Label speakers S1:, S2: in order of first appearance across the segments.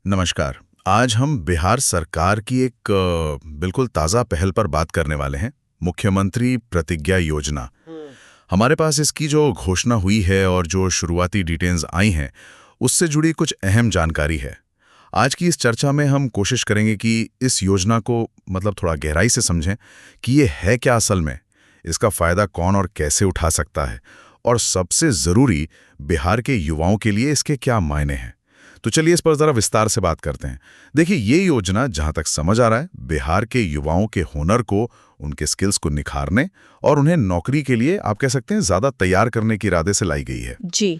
S1: नमस्कार। आज हम बिहार सरकार की एक बिल्कुल ताज़ा पहल पर बात करने वाले हैं, मुख्यमंत्री प्रतिज्ञा योजना। हमारे पास इसकी जो घोषणा हुई है और जो शुरुआती डिटेल्स आई हैं, उससे जुड़ी कुछ अहम जानकारी है। आज की इस चर्चा में हम कोशिश करेंगे कि इस योजना को मतलब थोड़ा गहराई से समझें कि ये है क्या असल में, इसका फ़ायदा कौन और कैसे उठा सकता है, और सबसे ज़रूरी, बिहार के युवाओं के लिए इसके क्या मायने हैं। तो चलिए इस पर ज़रा विस्तार से बात करते हैं। देखिए, ये योजना जहाँ तक समझ आ रहा है, बिहार के युवाओं के हुनर को, उनके स्किल्स को निखारने और उन्हें नौकरी के लिए आप कह सकते हैं ज़्यादा तैयार करने के इरादे से लाई गई है।
S2: जी।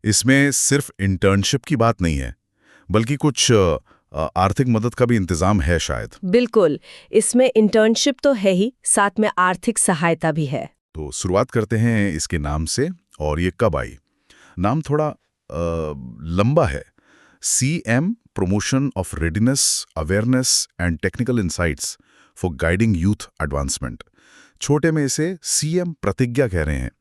S1: इसमें सिर्फ इंटर्नशिप की बात नहीं है, बल्कि कुछ आर्थिक मदद का भी इंतजाम है शायद।
S2: बिल्कुल, इसमें इंटर्नशिप तो है ही, साथ में आर्थिक सहायता भी है।
S1: तो शुरुआत करते हैं इसके नाम से, और ये कब आई। नाम थोड़ा लंबा है। CM Promotion of Readiness, Awareness and Technical Insights for Guiding Youth Advancement। छोटे में इसे CM प्रतिज्ञा कह रहे हैं,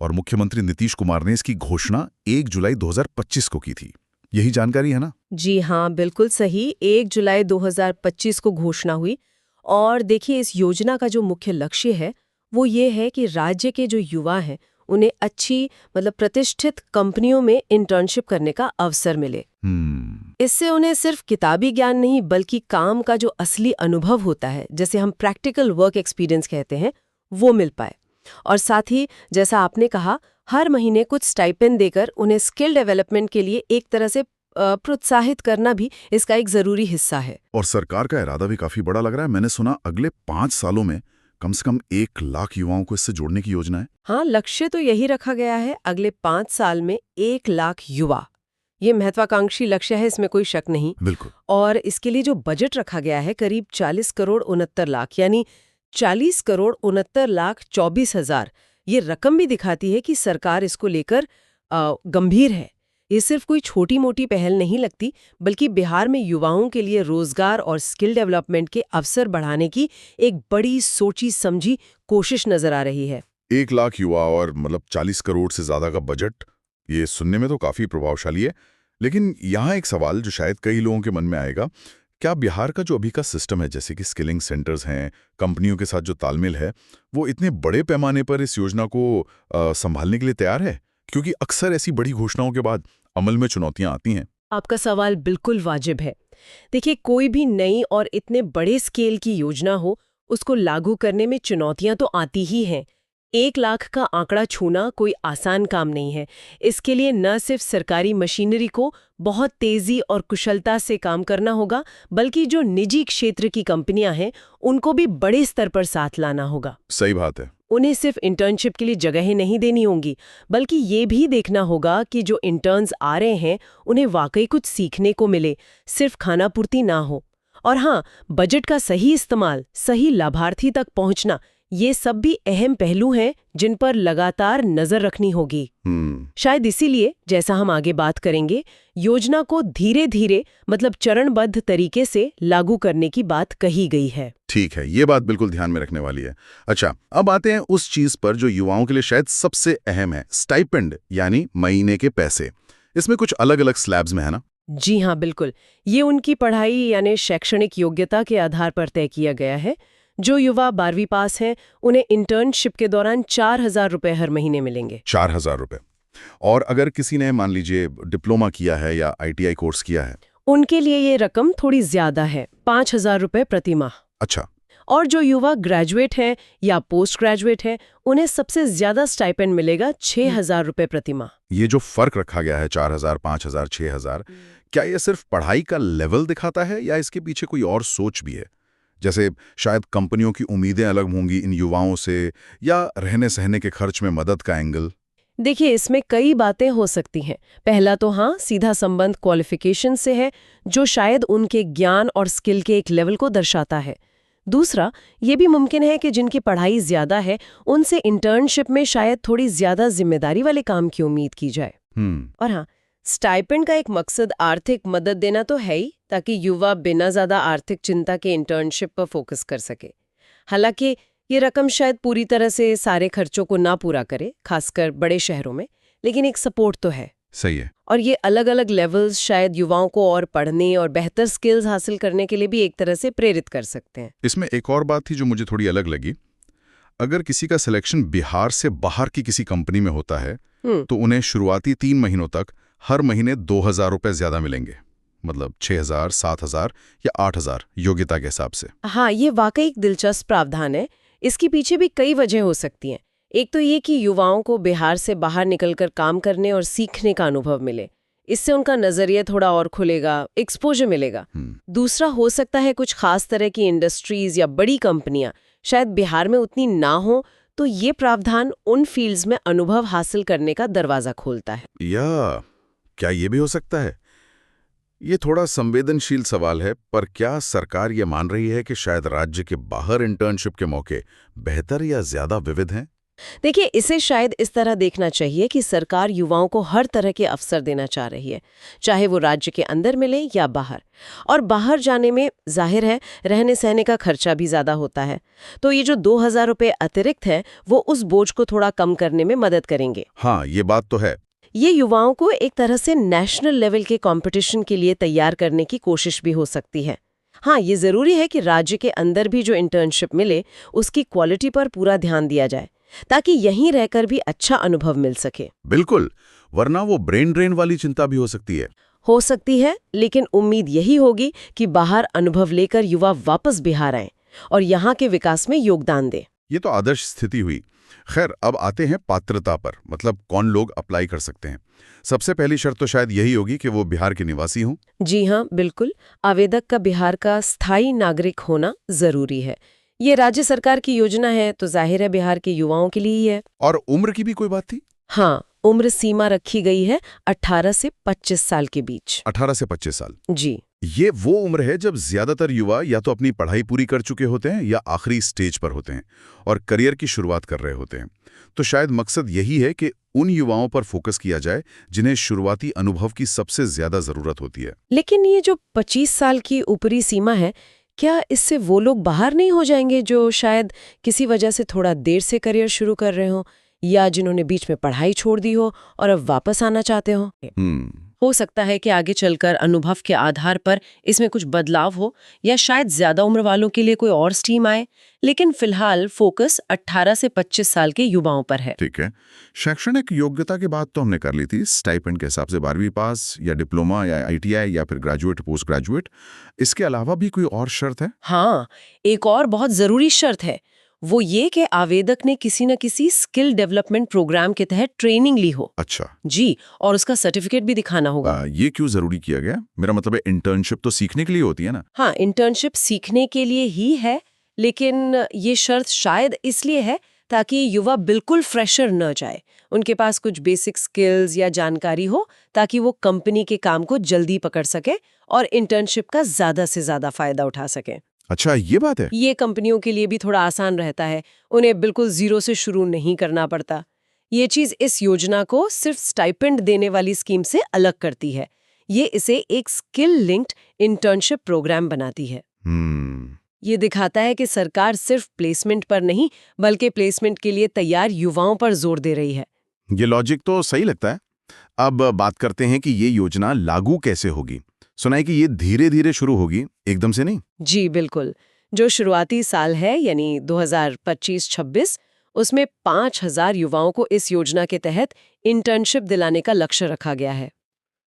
S1: और मुख्यमंत्री नीतीश कुमार ने इसकी घोषणा 1 जुलाई 2025 को की थी। यही जानकारी है ना?
S2: जी हाँ, बिल्कुल सही। 1 जुलाई 2025 को घोषणा हुई। और देखिए, इस योजना का जो मुख्य लक्ष्य है वो ये है कि राज्य के जो युवा हैं उन्हें अच्छी प्रतिष्ठित कंपनियों में इंटर्नशिप करने का अवसर मिले। इससे उन्हें सिर्फ किताबी ज्ञान नहीं, बल्कि काम का जो असली अनुभव होता है, जैसे हम प्रैक्टिकल वर्क एक्सपीरियंस कहते हैं, वो मिल पाए। और साथ ही, जैसा आपने कहा, हर महीने कुछ स्टाइपेंड देकर उन्हें स्किल डेवलपमेंट के लिए एक तरह से प्रोत्साहित करना भी इसका एक जरूरी हिस्सा है।
S1: और सरकार का इरादा भी काफी बड़ा लग रहा है। मैंने सुना अगले 5 सालों में कम से कम 1 लाख युवाओं को इससे जोड़ने की योजना है।
S2: हाँ, लक्ष्य तो यही रखा गया है, अगले 5 साल में 1 लाख युवा। ये महत्वाकांक्षी लक्ष्य है, इसमें कोई शक नहीं।
S1: बिल्कुल।
S2: और इसके लिए जो बजट रखा गया है, करीब 40 करोड़ 69 लाख, यानी 40 करोड़ 69 लाख 24 हजार। ये रकम भी दिखाती है कि सरकार इसको लेकर गंभीर है। ये सिर्फ कोई छोटी मोटी पहल नहीं लगती, बल्कि बिहार में युवाओं के लिए रोजगार और स्किल डेवलपमेंट के अवसर बढ़ाने की एक बड़ी सोची समझी कोशिश नजर आ रही है।
S1: 1 लाख युवा और 40 करोड़ से ज्यादा का बजट, ये सुनने में तो काफी प्रभावशाली है। लेकिन यहाँ एक सवाल जो शायद कई लोगों के मन में आएगा, क्या बिहार का जो अभी का सिस्टम है, जैसे कि स्किलिंग सेंटर्स हैं, कंपनियों के साथ जो तालमेल है, वो इतने बड़े पैमाने पर इस योजना को संभालने के लिए तैयार है? क्योंकि अक्सर ऐसी बड़ी घोषणाओं के बाद अमल में चुनौतियां आती हैं।
S2: आपका सवाल बिल्कुल वाजिब है। देखिए, कोई भी नई और इतने बड़े स्केल की योजना हो, उसको लागू करने में चुनौतियां तो आती ही हैं। 1 लाख का आंकड़ा छूना कोई आसान काम नहीं है। इसके लिए न सिर्फ सरकारी मशीनरी को बहुत तेजी और कुशलता से काम करना होगा, बल्कि जो निजी क्षेत्र की कंपनियां हैं, उनको भी बड़े स्तर पर साथ लाना होगा।
S1: सही बात है।
S2: उन्हें सिर्फ इंटर्नशिप के लिए जगहें नहीं देनी होंगी, बल्कि ये भी देखना होगा कि जो इंटर्न्स आ रहे हैं उन्हें वाकई कुछ सीखने को मिले, सिर्फ खानापूर्ति ना हो। और हाँ, बजट का सही इस्तेमाल, सही लाभार्थी तक पहुंचना, ये सब भी अहम पहलू हैं जिन पर लगातार नजर रखनी होगी। शायद इसीलिए, जैसा हम आगे बात करेंगे, योजना को धीरे धीरे चरणबद्ध तरीके से लागू करने की बात कही गई है।
S1: ठीक है, ये बात बिल्कुल ध्यान में रखने वाली है। अच्छा, अब आते हैं उस चीज पर जो युवाओं के लिए शायद सबसे अहम है, स्टाइपेंड, यानी महीने के पैसे। इसमें कुछ अलग अलग स्लैब्स में है ना?
S2: जी हाँ, बिल्कुल। ये उनकी पढ़ाई यानी शैक्षणिक योग्यता के आधार पर तय किया गया है। जो युवा 12वीं पास हैं, उन्हें इंटर्नशिप के दौरान 4,000 रुपए हर महीने मिलेंगे।
S1: 4,000 रुपए। और अगर किसी ने मान लीजिए डिप्लोमा किया है या ITI कोर्स किया है,
S2: उनके लिए ये रकम थोड़ी ज्यादा है, 5,000 रुपए प्रति माह।
S1: अच्छा।
S2: और जो युवा ग्रेजुएट हैं या पोस्ट ग्रेजुएट हैं, उन्हें सबसे ज्यादा स्टाइपेंड मिलेगा 6,000 रुपए प्रति माह।
S1: ये जो फर्क रखा गया है 4,000, 5,000, 6,000, क्या ये सिर्फ पढ़ाई का लेवल दिखाता है या इसके पीछे कोई और सोच भी है? जैसे शायद कंपनियों की उम्मीदें अलग होंगी इन युवाओं से, या रहने सहने के खर्च में मदद का एंगल?
S2: देखिए, इसमें कई बातें हो सकती हैं। पहला तो हाँ, सीधा संबंध क्वालिफिकेशन से है, जो शायद उनके ज्ञान और स्किल के एक लेवल को दर्शाता है। दूसरा, ये भी मुमकिन है कि जिनकी पढ़ाई ज्यादा है, उनसे इंटर्नशिप में शायद थोड़ी ज्यादा जिम्मेदारी वाले काम की उम्मीद की जाए। और हाँ, स्टाइपेंड का एक मकसद आर्थिक मदद देना तो है ही, ताकि युवा बिना ज्यादा आर्थिक चिंता के इंटर्नशिप पर फोकस कर सके। हालांकि ये रकम शायद पूरी तरह से सारे खर्चों को ना पूरा करे, खासकर बड़े शहरों में, लेकिन एक सपोर्ट तो है।
S1: सही है।
S2: और ये अलग अलग लेवल्स शायद युवाओं को और पढ़ने और बेहतर स्किल्स हासिल करने के लिए भी एक तरह से प्रेरित कर सकते हैं।
S1: इसमें एक और बात थी जो मुझे थोड़ी अलग लगी। अगर किसी का सिलेक्शन बिहार से बाहर की किसी कंपनी में होता है तो उन्हें शुरुआती 3 महीनों तक हर महीने 2,000 रुपए ज्यादा मिलेंगे, मतलब 6,000, 7,000 या 8,000 योग्यता के हिसाब से।
S2: हाँ, ये वाकई एक दिलचस्प प्रावधान है। इसके पीछे भी कई वजह हो सकती हैं। एक तो ये कि युवाओं को बिहार से बाहर निकलकर काम करने और सीखने का अनुभव मिले, इससे उनका नजरिया थोड़ा और खुलेगा, एक्सपोजर मिलेगा। दूसरा हो सकता है कुछ खास तरह की इंडस्ट्रीज या बड़ी कंपनियां शायद बिहार में उतनी ना हो, तो ये प्रावधान उन फील्ड्स में अनुभव हासिल करने का दरवाजा खोलता है।
S1: या क्या ये भी हो सकता है? ये थोड़ा संवेदनशील सवाल है, पर क्या सरकार ये मान रही है कि शायद राज्य के बाहर इंटर्नशिप के मौके बेहतर या ज्यादा विविध हैं?
S2: देखिए, इसे शायद इस तरह देखना चाहिए कि सरकार युवाओं को हर तरह के अवसर देना चाह रही है, चाहे वो राज्य के अंदर मिले या बाहर। और बाहर जाने में जाहिर है रहने सहने का खर्चा भी ज्यादा होता है, तो ये जो 2,000 रुपये अतिरिक्त है वो उस बोझ को थोड़ा कम करने में मदद करेंगे।
S1: हाँ, ये बात तो है।
S2: ये युवाओं को एक तरह से नेशनल लेवल के कंपटीशन के लिए तैयार करने की कोशिश भी हो सकती है। हाँ, ये जरूरी है कि राज्य के अंदर भी जो इंटर्नशिप मिले उसकी क्वालिटी पर पूरा ध्यान दिया जाए, ताकि यहीं रहकर भी अच्छा अनुभव मिल सके।
S1: बिल्कुल, वरना वो ब्रेन ड्रेन वाली चिंता भी हो सकती है।
S2: लेकिन उम्मीद यही होगी कि बाहर अनुभव लेकर युवा वापस बिहार आएं और यहाँ के विकास में योगदान दें।
S1: ये तो आदर्श स्थिति हुई। खैर, अब आते हैं पात्रता पर, मतलब कौन लोग अप्लाई कर सकते हैं। सबसे पहली शर्त तो शायद यही होगी कि वो बिहार के निवासी हों।
S2: जी हाँ, बिल्कुल। आवेदक का बिहार का स्थायी नागरिक होना जरूरी है। ये राज्य सरकार की योजना है, तो जाहिर है बिहार के युवाओं के लिए ही है।
S1: और उम्र की भी कोई बात थी?
S2: हाँ, उम्र सीमा रखी गई है 18 से 25 साल के बीच।
S1: 18 से 25 साल।
S2: जी।
S1: ये वो उम्र है जब ज्यादातर युवा या तो अपनी पढ़ाई पूरी कर चुके होते हैं या आखिरी स्टेज पर होते हैं और करियर की शुरुआत कर रहे होते हैं। तो शायद मकसद यही है कि उन युवाओं पर फोकस किया जाए जिन्हें शुरुआती अनुभव की सबसे ज्यादा जरूरत होती है।
S2: लेकिन ये जो 25 साल की ऊपरी सीमा है, क्या इससे वो लोग बाहर नहीं हो जाएंगे जो शायद किसी वजह से थोड़ा देर से करियर शुरू कर रहे हो, या जिन्होंने बीच में पढ़ाई छोड़ दी हो और अब वापस आना चाहते हो? हो सकता है कि आगे चलकर अनुभव के आधार पर इसमें कुछ बदलाव हो, या शायद ज्यादा उम्र वालों के लिए कोई और स्ट्रीम आए। लेकिन फिलहाल फोकस 18 से 25 साल के युवाओं पर है।
S1: ठीक है। शैक्षणिक योग्यता की बात तो हमने कर ली थी, स्टाइपेंड के हिसाब से 12वीं पास या डिप्लोमा या ITI या फिर ग्रेजुएट पोस्ट ग्रेजुएट। इसके अलावा भी कोई और शर्त है?
S2: हाँ, एक और बहुत जरूरी शर्त है, वो ये कि आवेदक ने किसी न किसी स्किल डेवलपमेंट प्रोग्राम के तहत ट्रेनिंग ली हो।
S1: अच्छा
S2: जी, और उसका सर्टिफिकेट भी दिखाना होगा।
S1: ये क्यों जरूरी किया गया? मेरा मतलब है इंटर्नशिप तो सीखने के लिए होती है ना?
S2: हाँ, इंटर्नशिप सीखने के लिए ही है, लेकिन ये शर्त शायद इसलिए है ताकि युवा बिल्कुल फ्रेशर न जाए। उनके पास कुछ बेसिक स्किल्स या जानकारी हो, ताकि वो कंपनी के काम को जल्दी पकड़ सके और इंटर्नशिप का ज्यादा से ज्यादा फायदा उठा सके।
S1: अच्छा, ये बात है।
S2: ये कंपनियों के लिए भी थोड़ा आसान रहता है, उन्हें बिल्कुल जीरो से शुरू नहीं करना पड़ता। ये चीज इस योजना को सिर्फ स्टाइपेंड देने वाली स्कीम से अलग करती है। ये इसे एक स्किल लिंक्ड इंटर्नशिप प्रोग्राम बनाती है। ये दिखाता है कि सरकार सिर्फ प्लेसमेंट पर नहीं, बल्कि प्लेसमेंट के लिए तैयार युवाओं पर जोर दे रही है।
S1: ये लॉजिक तो सही लगता है। अब बात करते हैं कि ये योजना लागू कैसे होगी। सुना है कि ये धीरे धीरे शुरू होगी, एकदम से नहीं?
S2: जी बिल्कुल। जो शुरुआती साल है, यानी 2025-26, उसमें 5,000 युवाओं को इस योजना के तहत इंटर्नशिप दिलाने का लक्ष्य रखा गया है।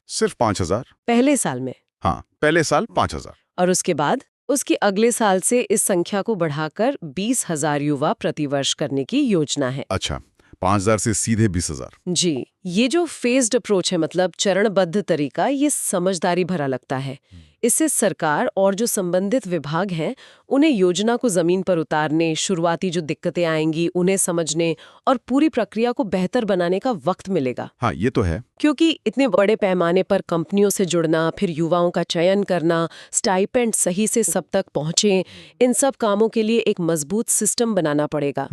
S1: सिर्फ 5,000?
S2: पहले साल में।
S1: हाँ, पहले साल 5,000।
S2: और उसके बाद उसके अगले साल से इस संख्या को बढ़ाकर 20,000 युवा प्रतिवर्ष करने की योजना है।
S1: अच्छा, 5,000 से सीधे 20,000।
S2: जी, ये जो फेज्ड अप्रोच है, मतलब चरणबद्ध तरीका, ये समझदारी भरा लगता है। इससे सरकार और जो संबंधित विभाग हैं उन्हें योजना को जमीन पर उतारने, शुरुआती जो दिक्कतें आएंगी उन्हें समझने और पूरी प्रक्रिया को बेहतर बनाने का वक्त मिलेगा।
S1: हाँ, ये तो है।
S2: क्योंकि इतने बड़े पैमाने पर कंपनियों से जुड़ना, फिर युवाओं का चयन करना, स्टाइपेंड सही से सब तक पहुंचे, इन सब कामों के लिए एक मजबूत सिस्टम बनाना पड़ेगा।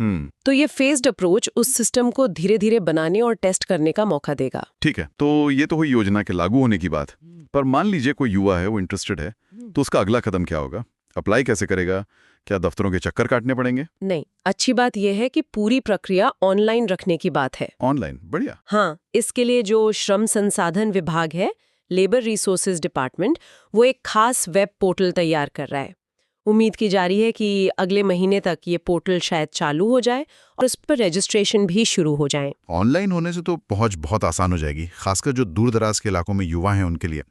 S2: तो ये फेज्ड अप्रोच उस सिस्टम को धीरे धीरे बनाने और टेस्ट करने का मौका देगा।
S1: ठीक है, तो ये तो हुई योजना के लागू होने की बात। पर मान लीजिए कोई युवा है, वो इंटरेस्टेड है, तो उसका अगला कदम क्या होगा?
S3: अप्लाई कैसे करेगा? क्या दफ्तरों के चक्कर काटने पड़ेंगे?
S2: नहीं, अच्छी बात यह है कि पूरी प्रक्रिया ऑनलाइन रखने की बात है।
S3: ऑनलाइन? बढ़िया।
S2: हाँ, इसके लिए जो श्रम संसाधन विभाग है, लेबर रिसोर्सेज डिपार्टमेंट, वो एक खास वेब पोर्टल तैयार कर रहा है। उम्मीद की जा रही है कि अगले महीने तक ये पोर्टल शायद चालू हो जाए और उस पर रजिस्ट्रेशन भी शुरू हो जाए।
S3: ऑनलाइन होने से तो पहुंच बहुत आसान हो जाएगी, खासकर जो दूर दराज के इलाकों में युवा हैं उनके लिए।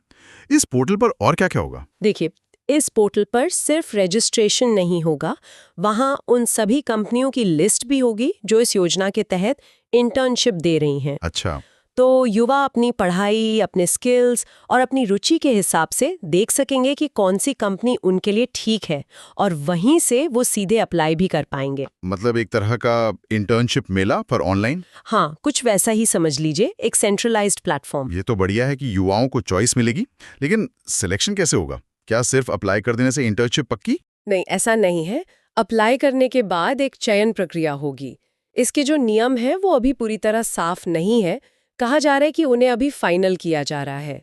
S3: इस पोर्टल पर और क्या क्या होगा?
S2: देखिए, इस पोर्टल पर सिर्फ रजिस्ट्रेशन नहीं होगा, वहाँ उन सभी कंपनियों की लिस्ट भी होगी जो इस योजना के तहत इंटर्नशिप दे रही हैं।
S3: अच्छा।
S2: तो युवा अपनी पढ़ाई, अपने स्किल्स और अपनी रुचि के हिसाब से देख सकेंगे कि कौन सी कंपनी उनके लिए ठीक है और वहीं से वो सीधे अप्लाई भी कर पाएंगे।
S3: मतलब एक तरह का इंटर्नशिप मेला पर ऑनलाइन?
S2: हाँ, कुछ वैसा ही समझ लीजिए, एक सेंट्रलाइज्ड प्लेटफॉर्म।
S3: ये तो बढ़िया है कि युवाओं को चॉइस मिलेगी, लेकिन सिलेक्शन कैसे होगा? क्या सिर्फ अप्लाई कर देने से इंटर्नशिप पक्की?
S2: नहीं, ऐसा नहीं है। अप्लाई करने के बाद एक चयन प्रक्रिया होगी। इसके जो नियम है वो अभी पूरी तरह साफ नहीं है। कहा जा रहा है कि उन्हें अभी फाइनल किया जा रहा है।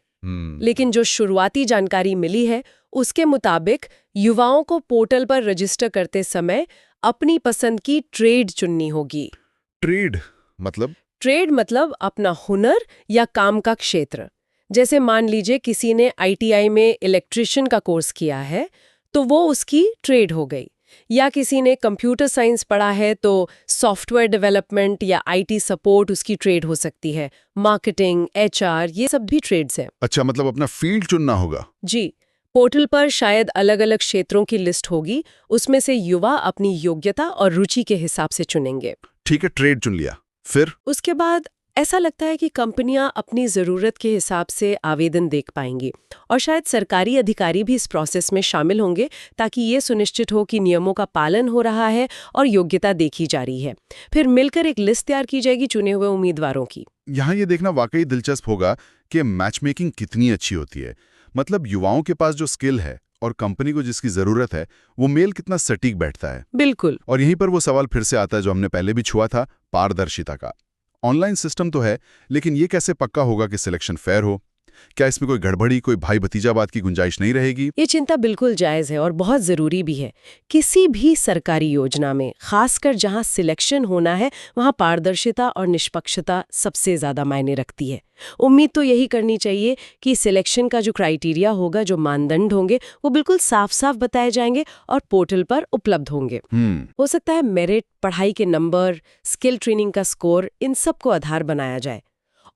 S2: लेकिन जो शुरुआती जानकारी मिली है उसके मुताबिक युवाओं को पोर्टल पर रजिस्टर करते समय अपनी पसंद की ट्रेड चुननी होगी।
S3: ट्रेड मतलब?
S2: ट्रेड मतलब अपना हुनर या काम का क्षेत्र। जैसे मान लीजिए किसी ने ITI में इलेक्ट्रिशियन का कोर्स किया है तो वो उसकी ट्रेड हो गई, या किसी ने कंप्यूटर साइंस पढ़ा है तो सॉफ्टवेयर डेवलपमेंट या IT सपोर्ट उसकी ट्रेड हो सकती है। मार्केटिंग, HR, ये सब भी ट्रेड्स हैं।
S3: अच्छा, मतलब अपना फील्ड चुनना होगा।
S2: जी, पोर्टल पर शायद अलग-अलग क्षेत्रों की लिस्ट होगी, उसमें से युवा अपनी योग्यता और रुचि के हिसाब से चुनेंगे।
S3: ठीक है, ट्रेड चुन लिया, फिर?
S2: उसके बाद ऐसा लगता है कि कंपनियां अपनी ज़रूरत के हिसाब से आवेदन देख पाएंगी और शायद सरकारी अधिकारी भी इस प्रोसेस में शामिल होंगे ताकि ये सुनिश्चित हो कि नियमों का पालन हो रहा है और योग्यता देखी जा रही है। फिर मिलकर एक लिस्ट तैयार की जाएगी चुने हुए उम्मीदवारों की।
S3: यहाँ ये देखना वाकई दिलचस्प होगा कि मैच मेकिंग कितनी अच्छी होती है। मतलब युवाओं के पास जो स्किल है और कंपनी को जिसकी जरूरत है, वो मेल कितना सटीक बैठता है।
S2: बिल्कुल।
S3: और यहीं पर वो सवाल फिर से आता है जो हमने पहले भी छुआ था, पारदर्शिता का। ऑनलाइन सिस्टम तो है, लेकिन ये कैसे पक्का होगा कि सिलेक्शन फेयर हो? क्या इसमें कोई गड़बड़ी, कोई भाई भतीजावाद की गुंजाइश नहीं रहेगी?
S2: ये चिंता बिल्कुल जायज़ है और बहुत ज़रूरी भी है। किसी भी सरकारी योजना में, खासकर जहां सिलेक्शन होना है, वहां पारदर्शिता और निष्पक्षता सबसे ज़्यादा मायने रखती है। उम्मीद तो यही करनी चाहिए कि सिलेक्शन का जो क्राइटेरिया होगा, जो मानदंड होंगे, वो बिल्कुल साफ-साफ बताए जाएंगे और पोर्टल पर उपलब्ध होंगे। हो सकता है मेरिट, पढ़ाई के नंबर, स्किल ट्रेनिंग का स्कोर, इन सब को आधार बनाया जाए।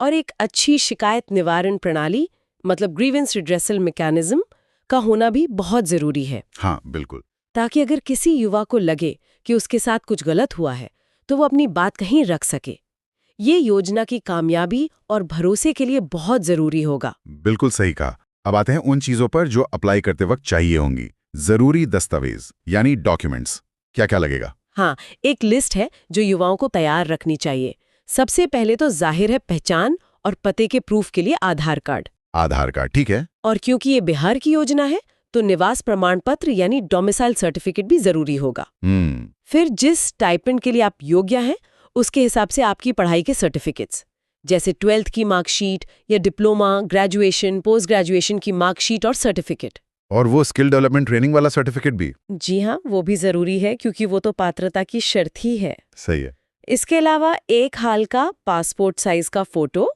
S2: और एक अच्छी शिकायत निवारण प्रणाली, मतलब ग्रीवेंस रिड्रेसल मैकेनिज्म का होना भी बहुत जरूरी है।
S3: हाँ, बिल्कुल।
S2: ताकि अगर किसी युवा को लगे कि उसके साथ कुछ गलत हुआ है तो वो अपनी बात कहीं रख सके। ये योजना की कामयाबी और भरोसे के लिए बहुत जरूरी होगा।
S3: बिल्कुल सही कहा। अब आते हैं उन चीजों पर जो अप्लाई करते वक्त चाहिए होंगी। जरूरी दस्तावेज यानी डॉक्यूमेंट्स, क्या क्या लगेगा?
S2: हाँ, एक लिस्ट है जो युवाओं को तैयार रखनी चाहिए। सबसे पहले तो जाहिर है पहचान और पते के प्रूफ के लिए आधार कार्ड।
S3: आधार कार्ड, ठीक है।
S2: और क्योंकि ये बिहार की योजना है तो निवास प्रमाण पत्र यानी डोमिसाइल सर्टिफिकेट भी जरूरी होगा। फिर जिस स्टाइपेंड के लिए आप योग्य हैं उसके हिसाब से आपकी पढ़ाई के सर्टिफिकेट्स, जैसे 12th की मार्कशीट या डिप्लोमा, ग्रेजुएशन, पोस्ट ग्रेजुएशन की मार्कशीट और सर्टिफिकेट।
S3: और वो स्किल डेवलपमेंट ट्रेनिंग वाला सर्टिफिकेट भी?
S2: जी हाँ, वो भी जरूरी है क्योंकि वो तो पात्रता की शर्त ही है।
S3: सही है।
S2: इसके अलावा एक हाल का पासपोर्ट साइज का फोटो,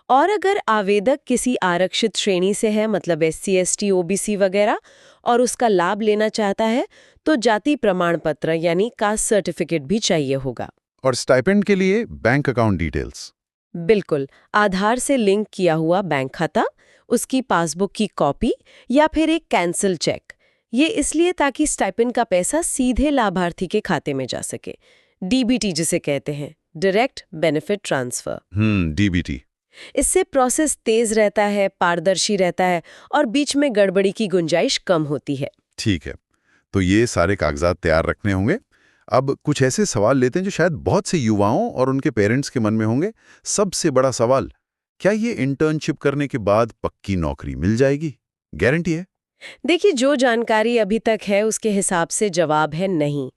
S2: और अगर आवेदक किसी आरक्षित श्रेणी से है, मतलब SC, ST, OBC वगैरह, और उसका लाभ लेना चाहता है तो जाति प्रमाण पत्र यानी कास्ट सर्टिफिकेट भी चाहिए होगा।
S3: और स्टाइपेंड के लिए बैंक अकाउंट डिटेल्स?
S2: बिल्कुल, आधार से लिंक किया हुआ बैंक खाता, उसकी पासबुक की कॉपी या फिर एक कैंसिल चेक। ये इसलिए ताकि स्टाइपेंड का पैसा सीधे लाभार्थी के खाते में जा सके। DBT जिसे कहते हैं, डायरेक्ट बेनिफिट ट्रांसफर।
S3: DBT।
S2: इससे प्रोसेस तेज रहता है, पारदर्शी रहता है और बीच में गड़बड़ी की गुंजाइश कम होती है।
S3: ठीक है, तो ये सारे कागजात तैयार रखने होंगे। अब कुछ ऐसे सवाल लेते हैं जो शायद बहुत से युवाओं और उनके पेरेंट्स के मन में होंगे। सबसे बड़ा सवाल, क्या ये इंटर्नशिप करने के बाद पक्की नौकरी मिल जाएगी? गारंटी है?
S2: देखिए, जो जानकारी अभी तक है उसके हिसाब से जवाब है नहीं।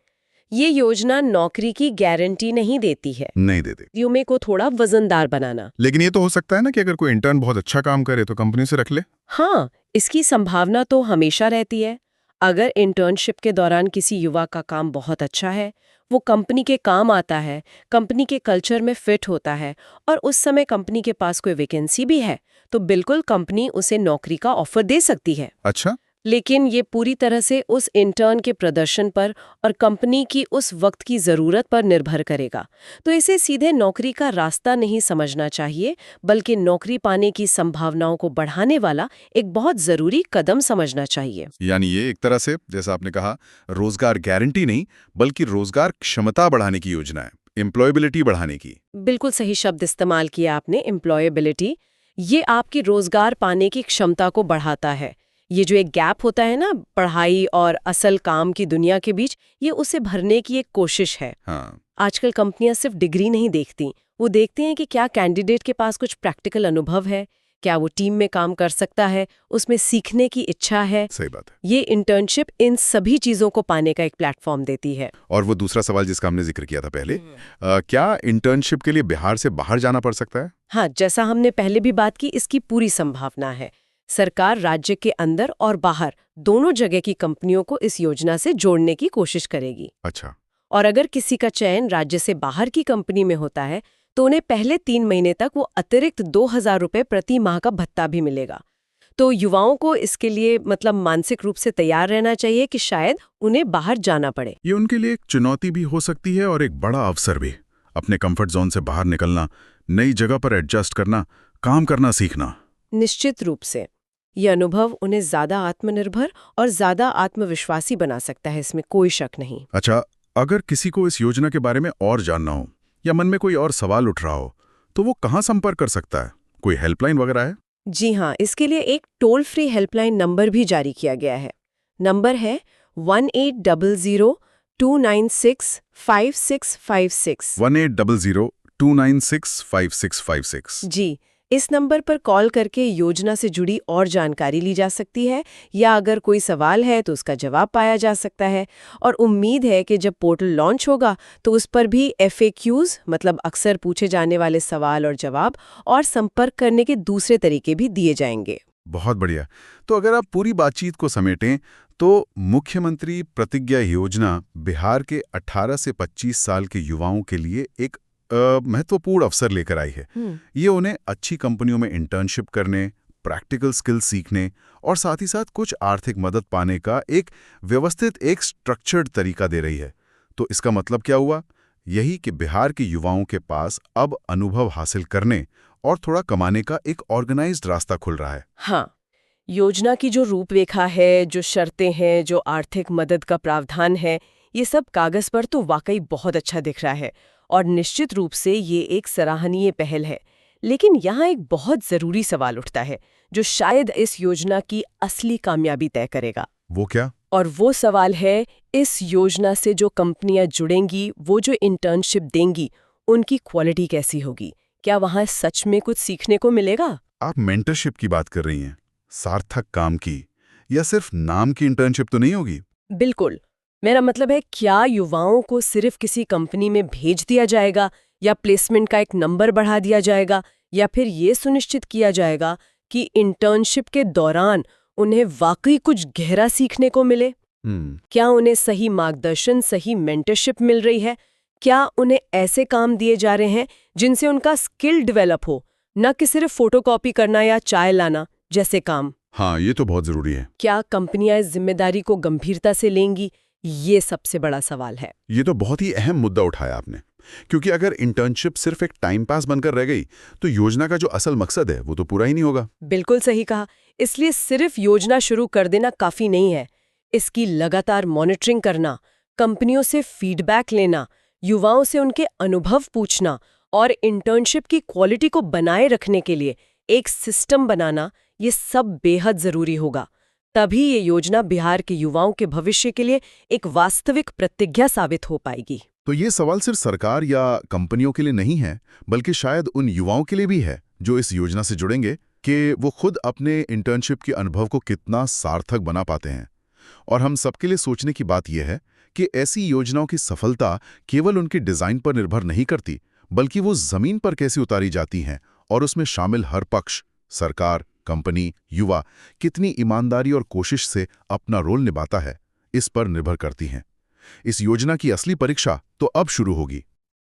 S2: ये योजना नौकरी की गारंटी नहीं देती है।
S3: नहीं देते।
S2: रिज्यूमे को थोड़ा वजनदार बनाना।
S4: लेकिन ये तो हो सकता है ना कि अगर कोई इंटर्न बहुत अच्छा काम करे तो कंपनी से रख ले।
S2: हाँ, इसकी संभावना तो हमेशा रहती है। अगर इंटर्नशिप के दौरान किसी युवा का काम बहुत अच्छा है, वो कंपनी के काम आता है, कंपनी के कल्चर में फिट होता है और उस समय कंपनी के पास कोई वैकेंसी भी है, तो बिल्कुल कंपनी उसे नौकरी का ऑफर दे सकती है।
S4: अच्छा,
S2: लेकिन ये पूरी तरह से उस इंटर्न के प्रदर्शन पर और कंपनी की उस वक्त की ज़रूरत पर निर्भर करेगा। तो इसे सीधे नौकरी का रास्ता नहीं समझना चाहिए, बल्कि नौकरी पाने की संभावनाओं को बढ़ाने वाला एक बहुत ज़रूरी कदम समझना चाहिए।
S4: यानी ये एक तरह से, जैसा आपने कहा, रोजगार गारंटी नहीं बल्कि रोजगार क्षमता बढ़ाने की योजना है, एम्प्लॉयबिलिटी बढ़ाने की।
S2: बिल्कुल सही शब्द इस्तेमाल किया आपने, एम्प्लॉयबिलिटी। ये आपकी रोजगार पाने की क्षमता को बढ़ाता है। ये जो एक गैप होता है ना पढ़ाई और असल काम की दुनिया के बीच, ये उसे भरने की एक कोशिश है।
S4: हाँ,
S2: आजकल कंपनियां सिर्फ डिग्री नहीं देखती, वो देखते हैं कि क्या कैंडिडेट के पास कुछ प्रैक्टिकल अनुभव है, क्या वो टीम में काम कर सकता है, उसमें सीखने की इच्छा है।
S4: सही बात है।
S2: ये इंटर्नशिप इन सभी चीजों को पाने का एक प्लेटफॉर्म देती है।
S4: और वो दूसरा सवाल जिसका हमने जिक्र किया था पहले, क्या इंटर्नशिप के लिए बिहार से बाहर जाना पड़ सकता है?
S2: हाँ, जैसा हमने पहले भी बात की, इसकी पूरी संभावना है। सरकार राज्य के अंदर और बाहर दोनों जगह की कंपनियों को इस योजना से जोड़ने की कोशिश करेगी।
S4: अच्छा,
S2: और अगर किसी का चयन राज्य से बाहर की कंपनी में होता है, तो उन्हें पहले 3 महीने तक वो अतिरिक्त 2,000 रुपये प्रति माह का भत्ता भी मिलेगा। तो युवाओं को इसके लिए मानसिक रूप से तैयार रहना चाहिए कि शायद उन्हें बाहर जाना पड़े।
S4: ये उनके लिए एक चुनौती भी हो सकती है और एक बड़ा अवसर भी। अपने कंफर्ट जोन से बाहर निकलना, नई जगह पर एडजस्ट करना, काम करना सीखना।
S2: निश्चित रूप से ये अनुभव उन्हें ज्यादा आत्मनिर्भर और ज्यादा आत्मविश्वासी बना सकता है, इसमें कोई शक नहीं।
S4: अच्छा, अगर किसी को इस योजना के बारे में और जानना हो या मन में कोई और सवाल उठ रहा हो, तो वो कहाँ संपर्क कर सकता है? कोई हेल्पलाइन वगैरह है?
S2: जी हाँ, इसके लिए एक टोल फ्री हेल्पलाइन नंबर भी जारी किया गया है। नंबर है 1800-296-5656।
S4: 1800-296-5656।
S2: जी, इस नंबर पर कॉल करके योजना से जुड़ी और जानकारी ली जा सकती है, या अगर कोई सवाल है तो उसका जवाब पाया जा सकता है। और उम्मीद है कि जब पोर्टल लॉन्च होगा तो उस पर भी FAQs अक्सर पूछे जाने वाले सवाल और जवाब और संपर्क करने के दूसरे तरीके भी दिए जाएंगे।
S4: बहुत बढ़िया। तो अगर आप पूरी बातचीत को समेटें तो मुख्यमंत्री प्रतिज्ञा योजना बिहार के 18 से 25 साल के युवाओं के लिए एक महत्वपूर्ण अवसर लेकर आई है। ये उन्हें अच्छी कंपनियों में इंटर्नशिप करने, प्रैक्टिकल स्किल सीखने और साथ ही साथ कुछ आर्थिक मदद पाने का एक व्यवस्थित, एक स्ट्रक्चर्ड तरीका दे रही है। तो इसका मतलब क्या हुआ? यही कि बिहार के युवाओं के पास अब अनुभव हासिल करने और थोड़ा कमाने का एक ऑर्गेनाइज्ड रास्ता खुल रहा है।
S2: हाँ, योजना की जो रूपरेखा है, जो शर्तें हैं, जो आर्थिक मदद का प्रावधान है, ये सब कागज पर तो वाकई बहुत अच्छा दिख रहा है और निश्चित रूप से ये एक सराहनीय पहल है। लेकिन यहाँ एक बहुत ज़रूरी सवाल उठता है, जो शायद इस योजना की असली कामयाबी तय करेगा।
S4: वो क्या?
S2: और वो सवाल है, इस योजना से जो कंपनियां जुड़ेंगी, वो जो इंटर्नशिप देंगी, उनकी क्वालिटी कैसी होगी? क्या वहाँ सच में कुछ सीखने को मिलेगा?
S4: आप मेंटरशिप की बात कर रही हैं, सार्थक काम की, या सिर्फ नाम की इंटर्नशिप तो नहीं होगी?
S2: बिल्कुल। मेरा मतलब है, क्या युवाओं को सिर्फ किसी कंपनी में भेज दिया जाएगा या प्लेसमेंट का एक नंबर बढ़ा दिया जाएगा, या फिर ये सुनिश्चित किया जाएगा कि इंटर्नशिप के दौरान उन्हें वाकई कुछ गहरा सीखने को मिले? क्या उन्हें सही मार्गदर्शन, सही मेंटरशिप मिल रही है? क्या उन्हें ऐसे काम दिए जा रहे हैं जिनसे उनका स्किल डेवलप हो, न कि सिर्फ फोटोकॉपी करना या चाय लाना जैसे काम?
S4: हाँ, ये तो बहुत जरूरी है।
S2: क्या कंपनियां इस जिम्मेदारी को गंभीरता से लेंगी? ये सबसे बड़ा सवाल है।
S4: ये तो बहुत ही अहम मुद्दा उठाया आपने, क्योंकि अगर इंटर्नशिप सिर्फ एक टाइम पास बनकर रह गई तो योजना का जो असल मकसद है वो तो पूरा ही नहीं होगा।
S2: बिल्कुल सही कहा। इसलिए सिर्फ योजना शुरू कर देना काफी नहीं है। इसकी लगातार मॉनिटरिंग करना, कंपनियों से फीडबैक लेना, युवाओं से उनके अनुभव पूछना और इंटर्नशिप की क्वालिटी को बनाए रखने के लिए एक सिस्टम बनाना, ये सब बेहद जरूरी होगा। तभी ये योजना बिहार के युवाओं के भविष्य के लिए एक वास्तविक प्रतिज्ञा साबित हो पाएगी।
S4: तो ये सवाल सिर्फ सरकार या कंपनियों के लिए नहीं है, बल्कि शायद उन युवाओं के लिए भी है जो इस योजना से जुड़ेंगे, कि वो खुद अपने इंटर्नशिप के अनुभव को कितना सार्थक बना पाते हैं। और हम सबके लिए सोचने की बात यह है कि ऐसी योजनाओं की सफलता केवल उनके डिजाइन पर निर्भर नहीं करती, बल्कि वो जमीन पर कैसे उतारी जाती हैं और उसमें शामिल हर पक्ष, सरकार,
S3: कंपनी, युवा कितनी ईमानदारी और कोशिश से अपना रोल निभाता है, इस पर निर्भर करती हैं। इस योजना की असली परीक्षा तो अब शुरू होगी।